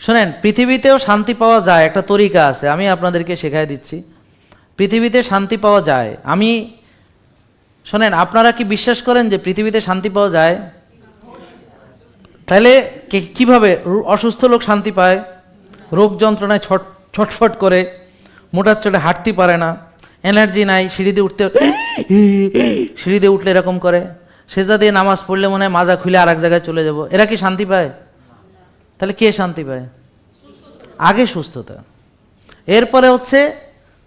শোনেন, পৃথিবীতেও শান্তি পাওয়া যায়, একটা তরিকা আছে, আমি আপনাদেরকে শেখাই দিচ্ছি। পৃথিবীতে শান্তি পাওয়া যায়। শোনেন, আপনারা কি বিশ্বাস করেন যে পৃথিবীতে শান্তি পাওয়া যায়? তাহলে কিভাবে অসুস্থ লোক শান্তি পায়? রোগ যন্ত্রণায় ছটফট করে, মোটার চোটে হাঁটতে পারে না, এনার্জি নাই, সিঁড়িতে উঠলে এরকম করে, সেজদা দিয়ে নামাজ পড়লে মনে হয় মাজা খুলে আর এক জায়গায় চলে যাব। এরা কি শান্তি পায়? তাহলে কে শান্তি পায়? আগে সুস্থতা, এরপরে হচ্ছে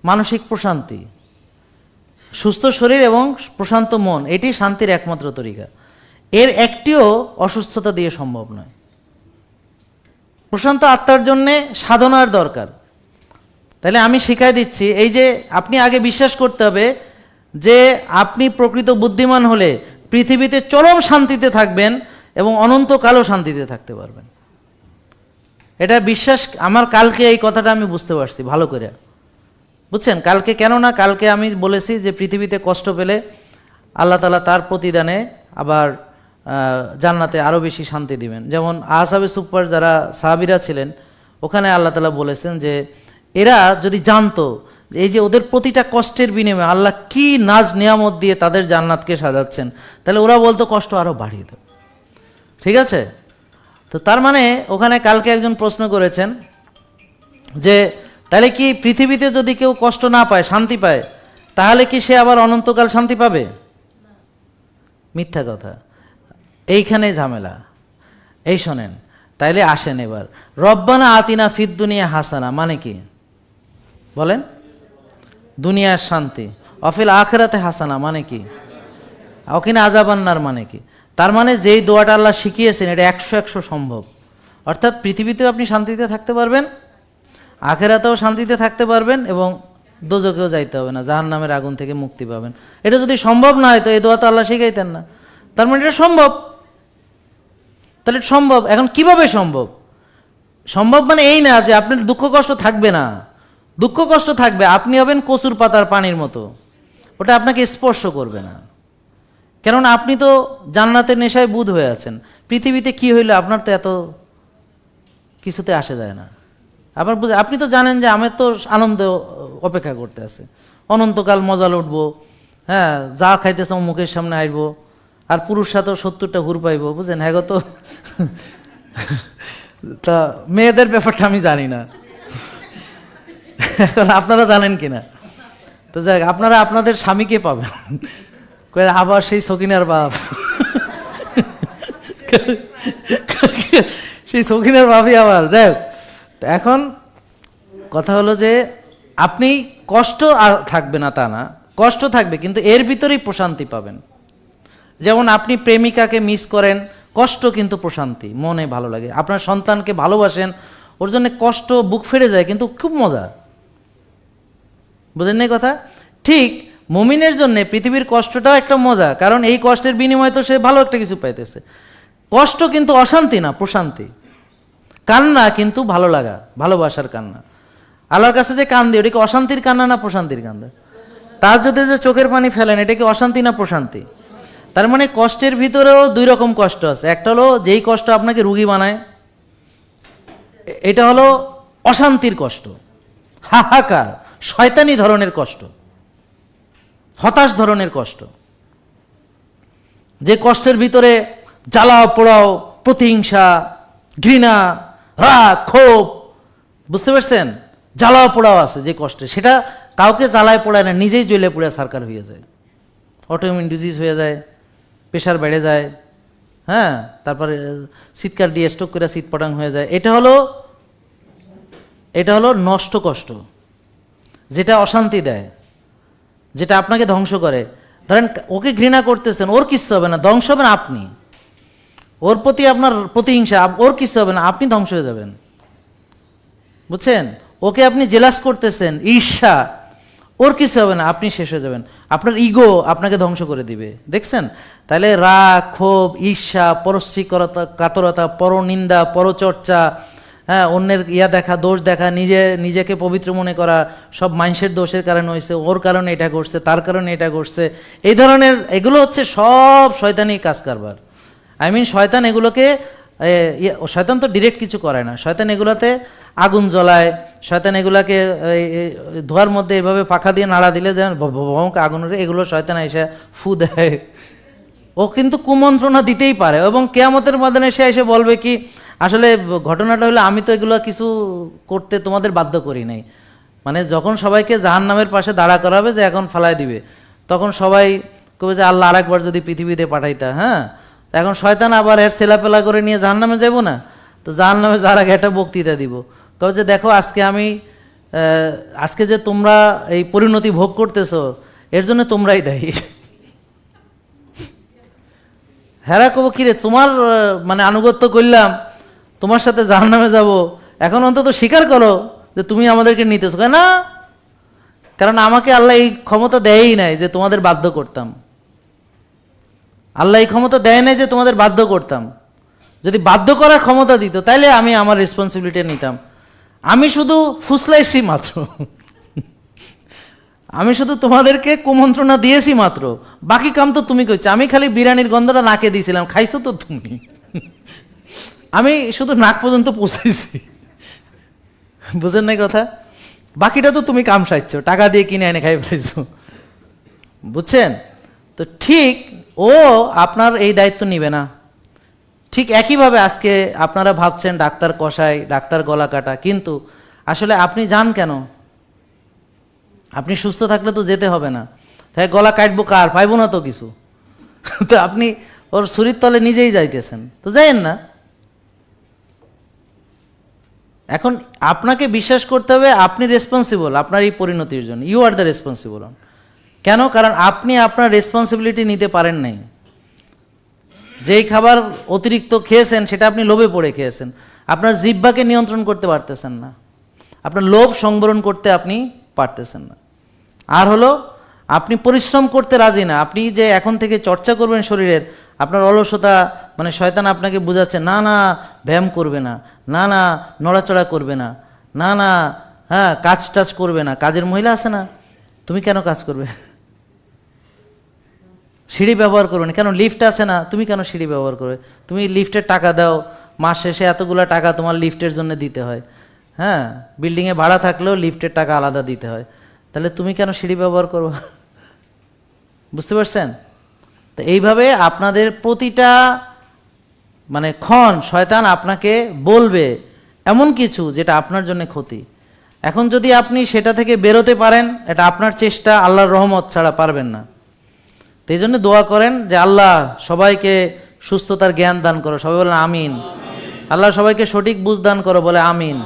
মানসিক প্রশান্তি। সুস্থ শরীর এবং প্রশান্ত মন, এটি শান্তির একমাত্র তরিকা। এর একটিও অসুস্থতা দিয়ে সম্ভব নয়। প্রশান্ত আত্মার জন্যে সাধনার দরকার। তাহলে আমি শিখাই দিচ্ছি, এই যে আপনি আগে বিশ্বাস করতে হবে যে আপনি প্রকৃত বুদ্ধিমান হলে পৃথিবীতে চরম শান্তিতে থাকবেন এবং অনন্তকালও শান্তিতে থাকতে পারবেন। এটা বিশ্বাস আমার। কালকে এই কথাটা আমি বুঝতে পারছি ভালো করে, বুঝছেন? কালকে কেন না, কালকে আমি বলেছি যে পৃথিবীতে কষ্ট পেলে আল্লাহ তাআলা তার প্রতিদানে আবার জান্নাতে আরও বেশি শান্তি দিবেন। যেমন আসহাবে সুফফার যারা সাহাবীরা ছিলেন, ওখানে আল্লাহ তাআলা বলেছেন যে এরা যদি জানতো এই যে ওদের প্রতিটা কষ্টের বিনিময়ে আল্লাহ কি নাজ নিয়ামত দিয়ে তাদের জান্নাতকে সাজাচ্ছেন, তাহলে ওরা বলতো কষ্ট আরও বাড়িয়ে দেব। ঠিক আছে? তো তার মানে ওখানে কালকে একজন প্রশ্ন করেছেন যে তাহলে কি পৃথিবীতে যদি কেউ কষ্ট না পায়, শান্তি পায়, তাহলে কি সে আবার অনন্তকাল শান্তি পাবে? মিথ্যা কথা। এইখানে ঝামেলা। এই শোনেন, তাইলে আসেন এবার, রব্বানা আতিনা ফিদ দুনিয়া হাসানা মানে কি বলেন? দুনিয়ার শান্তি। অফিল আখিরাতে হাসানা মানে কি? ওকিনা আযাবান্নার মানে কি? তার মানে যেই দোয়াটা আল্লাহ শিখিয়েছেন এটা 100% সম্ভব। অর্থাৎ পৃথিবীতেও আপনি শান্তিতে থাকতে পারবেন, আখিরাতেও শান্তিতে থাকতে পারবেন, এবং দোজখেও যাইতে হবে না, জাহান্নামের আগুন থেকে মুক্তি পাবেন। এটা যদি সম্ভব না হয় তো এই দোয়া তো আল্লাহ শিখাইতেন না। তার মানে এটা সম্ভব। তাহলে সম্ভব। এখন কিভাবে সম্ভব? সম্ভব মানে এই না যে আপনার দুঃখ কষ্ট থাকবে না। দুঃখ কষ্ট থাকবে, আপনি হবেন কচুর পাতার পানির মতো, ওটা আপনাকে স্পর্শ করবে না। কেননা আপনি তো জান্নাতের নেশায় বুঁদ হয়ে আছেন। পৃথিবীতে কি হইলো আপনার তো এত কিছুতে আসে যায় না। আবার আপনি তো জানেন যে আমার তো আনন্দ অপেক্ষা করতে আছে, অনন্তকাল মজা লুটবো, হ্যাঁ, যা খাইতেছ মুখের সামনে আসবো, আর পুরুষ সাথেও 70টা হুর পাইবো, বুঝলেন? হ্যাঁ তো তা মেয়েদের ব্যাপারটা আমি জানি না, এখন আপনারা জানেন কিনা। তো যাক, আপনারা আপনাদের স্বামীকে পাবেন, আবার সেই সকিনার বাপ, সেই সকিনার বাপই আবার। যাই, এখন কথা হলো যে আপনি কষ্ট আর থাকবে না তা না, কষ্ট থাকবে কিন্তু এর ভিতরেই প্রশান্তি পাবেন। যেমন আপনি প্রেমিকাকে মিস করেন, কষ্ট কিন্তু প্রশান্তি, মনে ভালো লাগে। আপনার সন্তানকে ভালোবাসেন, ওর জন্য কষ্ট বুক ফেড়ে যায় কিন্তু খুব মজা। বুঝেন না কথা? ঠিক মুমিনের জন্য পৃথিবীর কষ্টটাও একটা মজা, কারণ এই কষ্টের বিনিময়ে তো সে ভালো একটা কিছু পাইতেছে। কষ্ট কিন্তু অশান্তি না, প্রশান্তি। কান্না কিন্তু ভালো লাগা, ভালোবাসার কান্না। আল্লাহর কাছে যে কান দিয়ে, ওটা কি অশান্তির কান্না না প্রশান্তির কান্না? তার যদি যে চোখের পানি ফেলেন, এটা কি অশান্তি না প্রশান্তি? তার মানে কষ্টের ভিতরেও দুই রকম কষ্ট আছে। একটা হলো যেই কষ্ট আপনাকে রুগী বানায়, এটা হলো অশান্তির কষ্ট, হাহাকার, শয়তানি ধরনের কষ্ট, হতাশ ধরনের কষ্ট। যে কষ্টের ভিতরে জ্বালাও পোড়াও, প্রতিহিংসা, ঘৃণা, রাগ, ক্ষোভ, বুঝতে পারছেন? জ্বালাও পোড়াও আছে যে কষ্টে, সেটা কাউকে জ্বালায় পোড়ায় না, নিজেই জ্বলে পুড়ে সারকার হয়ে যায়, অটোইমিউন ডিজিজ হয়ে যায়, প্রেশার বেড়ে যায়, হ্যাঁ, তারপরে চিৎকার দিয়ে স্ট্রোক করে চিৎপটাং হয়ে যায়। এটা হলো নষ্ট কষ্ট, যেটা অশান্তি দেয়, যেটা আপনাকে ধ্বংস করে। ধরেন ওকে ঘৃণা করতেছেন, ওর কিচ্ছু হবে না, ধ্বংস হবে না আপনি। ওর প্রতি আপনার প্রতিহিংসা, ওর কিচ্ছু হবে না, আপনি ধ্বংস হয়ে যাবেন। বুঝছেন? ওকে আপনি জেলাস করতেছেন, ঈর্ষা, ওর কিছু হবে না, আপনি শেষ হয়ে যাবেন। আপনার ইগো আপনাকে ধ্বংস করে দিবে। দেখছেন? তাহলে রাগ, ক্ষোভ, ঈর্ষা, পরশ্রীকরতা, কাতরতা, পরনিন্দা, পরচর্চা, হ্যাঁ, অন্যের দেখা, দোষ দেখা, নিজেকে পবিত্র মনে করা, সব মানুষের দোষের কারণে হয়েছে, ওর কারণে এটা করছে, তার কারণে এটা করছে, এই ধরনের, এগুলো হচ্ছে সব শয়তানি কাজ কারবার। শয়তান এগুলোকে শয়তান তো ডিরেক্ট কিছু করে না, শয়তান এগুলাতে আগুন জ্বলায়, শয়তান এগুলাকে ধোয়ার মধ্যে এভাবে পাখা দিয়ে নাড়া দিলে যেমন ভমকে আগুন ওঠে, এগুলো শয়তান এসে ফু দেয়। ও কিন্তু কুমন্ত্রণা দিতেই পারে, এবং কিয়ামতের ময়দানে সে এসে বলবে কি আসলে ঘটনাটা হলো আমি তো এগুলো কিছু করতে তোমাদের বাধ্য করি নাই। মানে যখন সবাইকে জাহান্নামের পাশে দাঁড়া করাবে যে এখন ফালায় দিবে, তখন সবাই কবে যে আল্লাহ আরেকবার যদি পৃথিবীতে পাঠাইতা, হ্যাঁ, এখন শয়তান আবার এর ছেলাপেলা করে নিয়ে জাহান্নামে যাব না, তো জাহান্নামে যার আগে একটা বক্তৃতা দিব, কবে যে দেখো আজকে যে তোমরা এই পরিণতি ভোগ করতেছো এর জন্য তোমরাই দায়ী। হেরা কব কিরে তোমার মানে আনুগত্য করলাম, তোমার সাথে জাহান্নামে যাব, এখন অন্তত স্বীকার করো যে তুমি আমাদেরকে নিতেছো। না, কারণ আমাকে আল্লাহ এই ক্ষমতা দেয়ই নাই যে তোমাদের বাধ্য করতাম। আল্লাহ এই ক্ষমতা দেয় নাই যে তোমাদের বাধ্য করতাম। যদি বাধ্য করার ক্ষমতা দিত তাইলে আমি আমার রেসপন্সিবিলিটি নিতাম। আমি শুধু ফুসলাইছি মাত্র, আমি শুধু তোমাদেরকে কুমন্ত্রণা দিয়েছি মাত্র, বাকি কাম তো তুমি করছো। আমি খালি বিরিয়ানির গন্ধটা নাকে দিয়েছিলাম, খাইছো তো তুমি, আমি শুধু নাক পর্যন্ত পৌঁছাইছি, বুঝেন নাই কথা? বাকিটা তো তুমি কাম সাইছো, টাকা দিয়ে কিনে এনে খাই ফেলেছো, বুঝছেন? তো ঠিক ও আপনার এই দায়িত্ব নিবে না। ঠিক একইভাবে আজকে আপনারা ভাবছেন ডাক্তার কষাই, ডাক্তার গলা কাটা, কিন্তু আসলে আপনি যান কেন? আপনি সুস্থ থাকলে তো যেতে হবে না, তাই গলা কাটবো কার, পাইবো না তো কিছু। তো আপনি ওর শরীর তলে নিজেই যাইতেছেন, তো যাইয়েন না। এখন আপনাকে বিশ্বাস করতে হবে আপনি রেসপন্সিবল আপনার এই পরিণতির জন্য, ইউ আর দ্য রেসপন্সিবল। কেন? কারণ আপনি আপনার রেসপন্সিবিলিটি নিতে পারেন নাই। যেই খাবার অতিরিক্ত খেয়েছেন সেটা আপনি লোভে পড়ে খেয়েছেন, আপনার জিহ্বাকে নিয়ন্ত্রণ করতে পারতেছেন না, আপনার লোভ সংবরণ করতে আপনি পারতেছেন না। আর হলো আপনি পরিশ্রম করতে রাজি না। আপনি যে এখন থেকে চর্চা করবেন শরীরের, আপনার অলসতা, মানে শয়তান আপনাকে বোঝাচ্ছে না না ব্যায়াম করবে না, না না নড়াচড়া করবে না, না না হ্যাঁ কাজ টাজ করবে না। কাজের মহিলা আছে না, তুমি কেন কাজ করবে? সিঁড়ি ব্যবহার করবে না কেন? লিফট আছে না, তুমি কেন সিঁড়ি ব্যবহার করবে? তুমি লিফটের টাকা দাও, মাস শেষে এতগুলো টাকা তোমার লিফটের জন্য দিতে হয়, হ্যাঁ, বিল্ডিংয়ে ভাড়া থাকলেও লিফটের টাকা আলাদা দিতে হয়, তাহলে তুমি কেন সিঁড়ি ব্যবহার করবে? বুঝতে পারছেন? তো এইভাবে আপনাদের প্রতিটা মানে ক্ষণ শয়তান আপনাকে বলবে এমন কিছু যেটা আপনার জন্য ক্ষতি। এখন যদি আপনি সেটা থেকে বেরোতে পারেন, এটা আপনার চেষ্টা, আল্লাহর রহমত ছাড়া পারবেন না। তো এই জন্য দোয়া করেন যে আল্লাহ সবাইকে সুস্থতার জ্ঞান দান করো, সবাই বলেন আমিন। আল্লাহ সবাইকে সঠিক বুঝ দান করো, বলে আমিন।